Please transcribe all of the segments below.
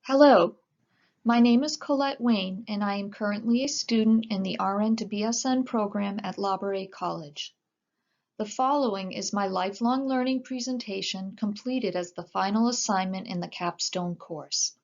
Hello, my name is Colette Wayne, and I am currently a student in the RN to BSN program at Labouré College. The following is my lifelong learning presentation completed as the final assignment in the capstone course.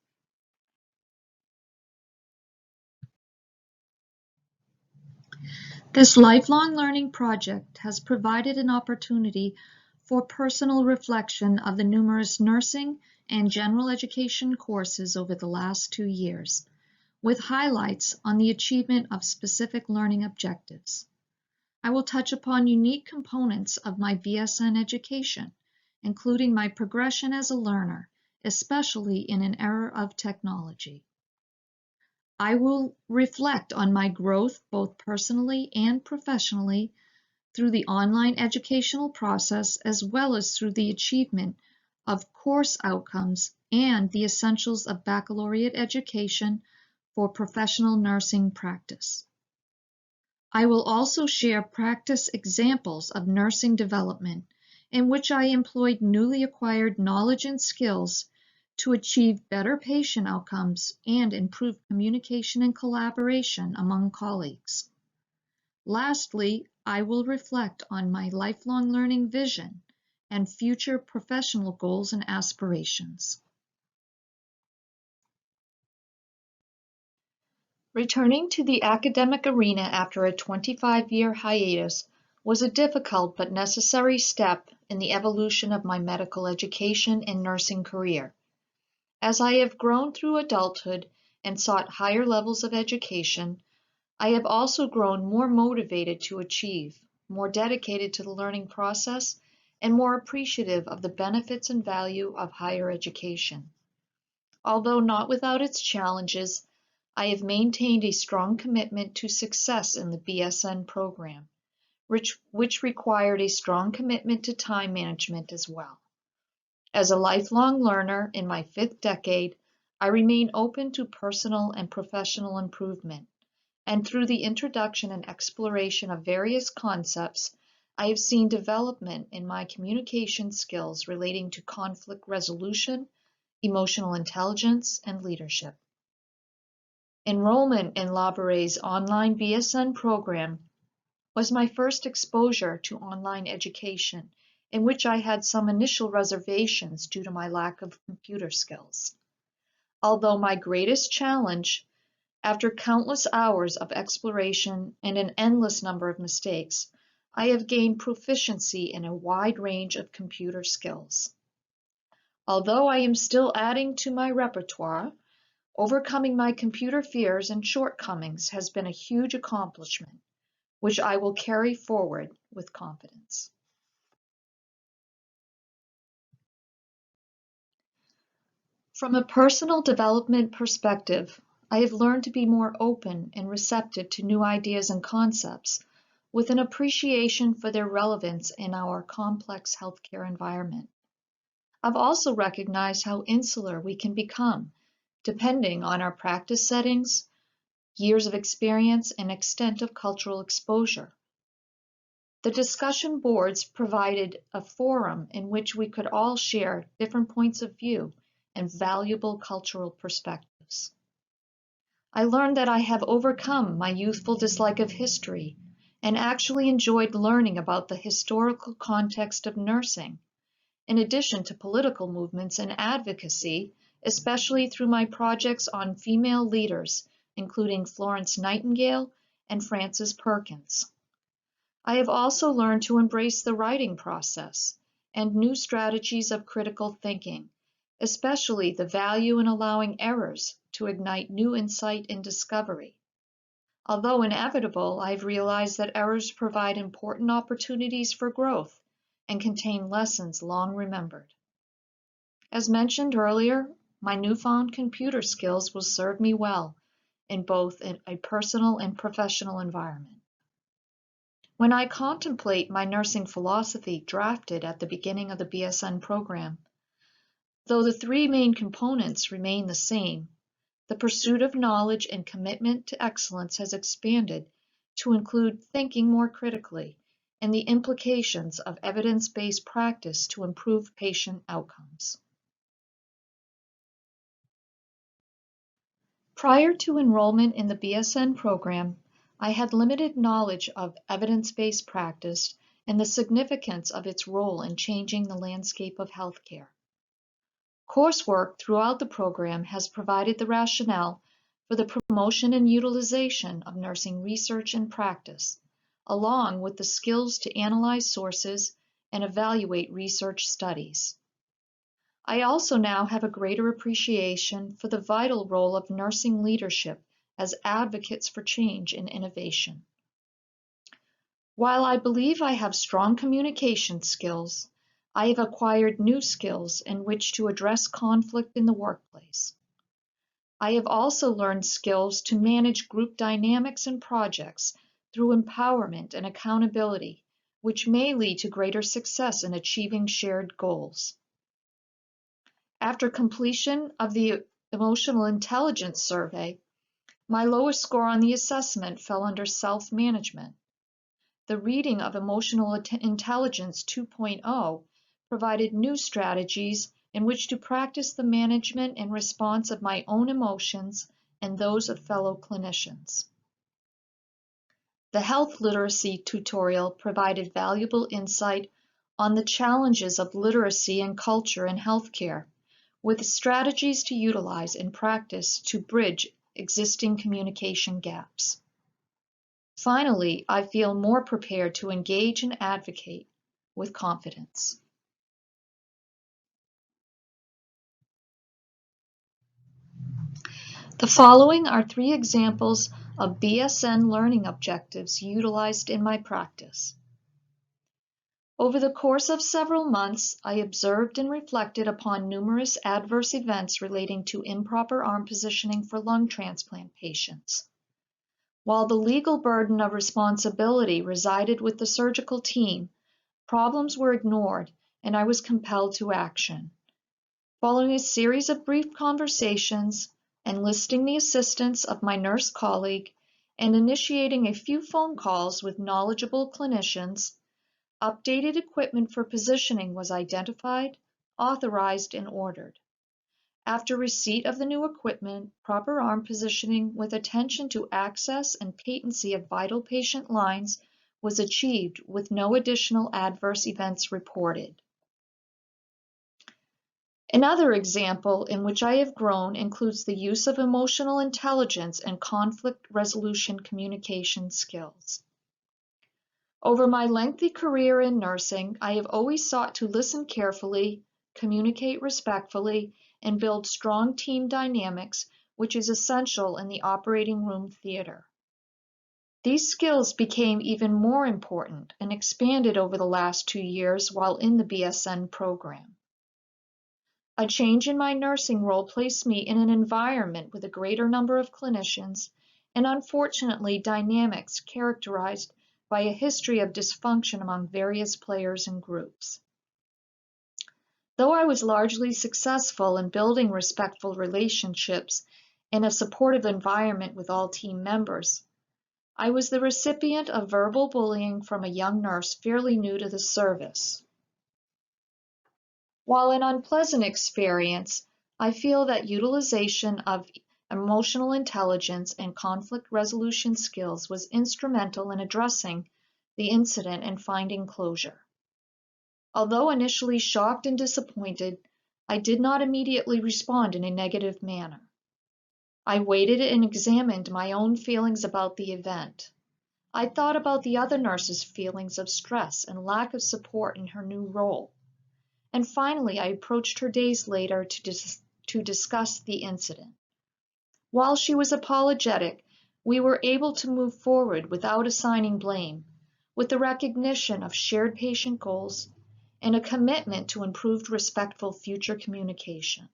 This lifelong learning project has provided an opportunity for personal reflection of the numerous nursing and general education courses over the last 2 years, with highlights on the achievement of specific learning objectives. I will touch upon unique components of my BSN education, including my progression as a learner, especially in an era of technology. I will reflect on my growth both personally and professionally through the online educational process as well as through the achievement of course outcomes and the essentials of baccalaureate education for professional nursing practice. I will also share practice examples of nursing development in which I employed newly acquired knowledge and skills to achieve better patient outcomes and improve communication and collaboration among colleagues. Lastly, I will reflect on my lifelong learning vision and future professional goals and aspirations. Returning to the academic arena after a 25-year hiatus was a difficult but necessary step in the evolution of my medical education and nursing career. As I have grown through adulthood and sought higher levels of education, I have also grown more motivated to achieve, more dedicated to the learning process, and more appreciative of the benefits and value of higher education. Although not without its challenges, I have maintained a strong commitment to success in the BSN program, which required a strong commitment to time management as well. As a lifelong learner in my 5th decade, I remain open to personal and professional improvement, and through the introduction and exploration of various concepts, I have seen development in my communication skills relating to conflict resolution, emotional intelligence, and leadership. Enrollment in Labouré online BSN program was my first exposure to online education, in which I had some initial reservations due to my lack of computer skills. Although my greatest challenge, after countless hours of exploration and an endless number of mistakes, I have gained proficiency in a wide range of computer skills. Although I am still adding to my repertoire, overcoming my computer fears and shortcomings has been a huge accomplishment, which I will carry forward with confidence. From a personal development perspective, I have learned to be more open and receptive to new ideas and concepts, with an appreciation for their relevance in our complex healthcare environment. I've also recognized how insular we can become, depending on our practice settings, years of experience, and extent of cultural exposure. The discussion boards provided a forum in which we could all share different points of view and valuable cultural perspectives. I learned that I have overcome my youthful dislike of history and actually enjoyed learning about the historical context of nursing, in addition to political movements and advocacy, especially through my projects on female leaders, including Florence Nightingale and Frances Perkins. I have also learned to embrace the writing process and new strategies of critical thinking, especially the value in allowing errors to ignite new insight and discovery. Although inevitable, I've realized that errors provide important opportunities for growth and contain lessons long remembered. As mentioned earlier, my newfound computer skills will serve me well in both a personal and professional environment. When I contemplate my nursing philosophy drafted at the beginning of the BSN program, though the 3 main components remain the same, the pursuit of knowledge and commitment to excellence has expanded to include thinking more critically and the implications of evidence-based practice to improve patient outcomes. Prior to enrollment in the BSN program, I had limited knowledge of evidence-based practice and the significance of its role in changing the landscape of healthcare. Coursework throughout the program has provided the rationale for the promotion and utilization of nursing research and practice, along with the skills to analyze sources and evaluate research studies. I also now have a greater appreciation for the vital role of nursing leadership as advocates for change and innovation. While I believe I have strong communication skills, I have acquired new skills in which to address conflict in the workplace. I have also learned skills to manage group dynamics and projects through empowerment and accountability, which may lead to greater success in achieving shared goals. After completion of the Emotional Intelligence Survey, my lowest score on the assessment fell under self-management. The reading of Emotional Intelligence 2.0 provided new strategies in which to practice the management and response of my own emotions and those of fellow clinicians. The health literacy tutorial provided valuable insight on the challenges of literacy and culture in healthcare, with strategies to utilize in practice to bridge existing communication gaps. Finally, I feel more prepared to engage and advocate with confidence. The following are 3 examples of BSN learning objectives utilized in my practice. Over the course of several months, I observed and reflected upon numerous adverse events relating to improper arm positioning for lung transplant patients. While the legal burden of responsibility resided with the surgical team, problems were ignored and I was compelled to action. Following a series of brief conversations, enlisting the assistance of my nurse colleague, and initiating a few phone calls with knowledgeable clinicians, updated equipment for positioning was identified, authorized, and ordered. After receipt of the new equipment, proper arm positioning with attention to access and patency of vital patient lines was achieved with no additional adverse events reported. Another example in which I have grown includes the use of emotional intelligence and conflict resolution communication skills. Over my lengthy career in nursing, I have always sought to listen carefully, communicate respectfully, and build strong team dynamics, which is essential in the operating room theater. These skills became even more important and expanded over the last 2 years while in the BSN program. A change in my nursing role placed me in an environment with a greater number of clinicians and unfortunately dynamics characterized by a history of dysfunction among various players and groups. Though I was largely successful in building respectful relationships in a supportive environment with all team members, I was the recipient of verbal bullying from a young nurse fairly new to the service. While an unpleasant experience, I feel that utilization of emotional intelligence and conflict resolution skills was instrumental in addressing the incident and finding closure. Although initially shocked and disappointed, I did not immediately respond in a negative manner. I waited and examined my own feelings about the event. I thought about the other nurse's feelings of stress and lack of support in her new role. And finally, I approached her days later to discuss the incident. While she was apologetic, we were able to move forward without assigning blame, with the recognition of shared patient goals and a commitment to improved respectful future communication.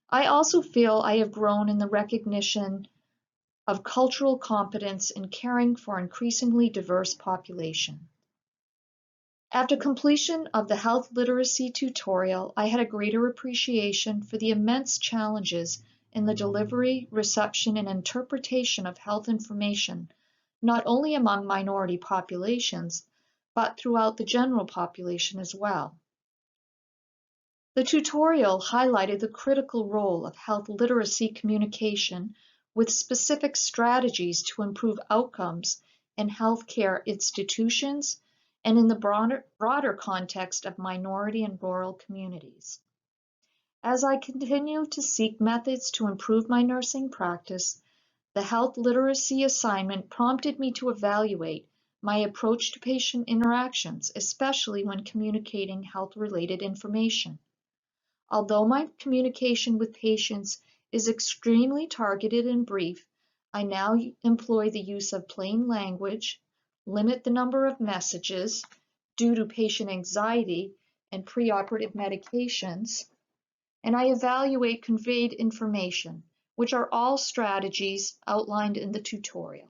I also feel I have grown in the recognition of cultural competence in caring for increasingly diverse population. After completion of the health literacy tutorial, I had a greater appreciation for the immense challenges in the delivery, reception, and interpretation of health information, not only among minority populations, but throughout the general population as well. The tutorial highlighted the critical role of health literacy communication with specific strategies to improve outcomes in healthcare institutions and in the broader context of minority and rural communities. As I continue to seek methods to improve my nursing practice, the health literacy assignment prompted me to evaluate my approach to patient interactions, especially when communicating health-related information. Although my communication with patients is extremely targeted and brief, I now employ the use of plain language, limit the number of messages due to patient anxiety and preoperative medications, and I evaluate conveyed information, which are all strategies outlined in the tutorial.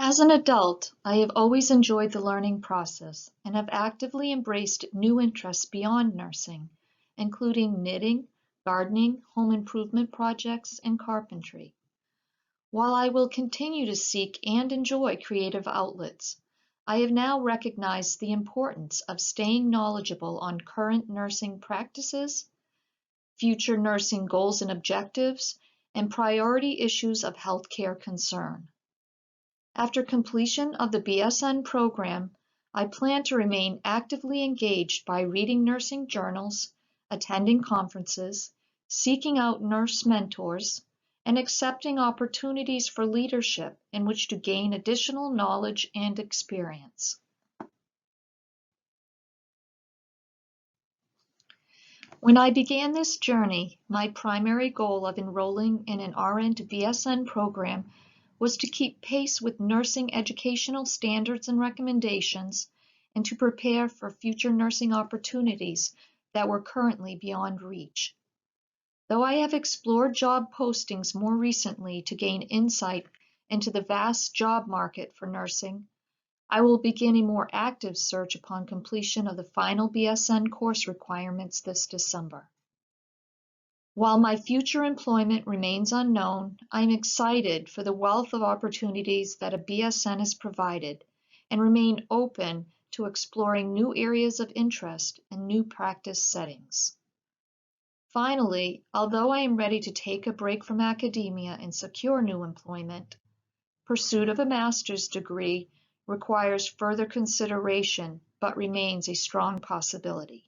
As an adult, I have always enjoyed the learning process and have actively embraced new interests beyond nursing, including knitting, gardening, home improvement projects, and carpentry. While I will continue to seek and enjoy creative outlets, I have now recognized the importance of staying knowledgeable on current nursing practices, future nursing goals and objectives, and priority issues of healthcare concern. After completion of the BSN program, I plan to remain actively engaged by reading nursing journals, attending conferences, seeking out nurse mentors, and accepting opportunities for leadership in which to gain additional knowledge and experience. When I began this journey, my primary goal of enrolling in an RN to BSN program was to keep pace with nursing educational standards and recommendations and to prepare for future nursing opportunities that were currently beyond reach. Though I have explored job postings more recently to gain insight into the vast job market for nursing, I will begin a more active search upon completion of the final BSN course requirements this December. While my future employment remains unknown, I am excited for the wealth of opportunities that a BSN has provided and remain open to exploring new areas of interest and new practice settings. Finally, although I am ready to take a break from academia and secure new employment, pursuit of a master's degree requires further consideration but remains a strong possibility.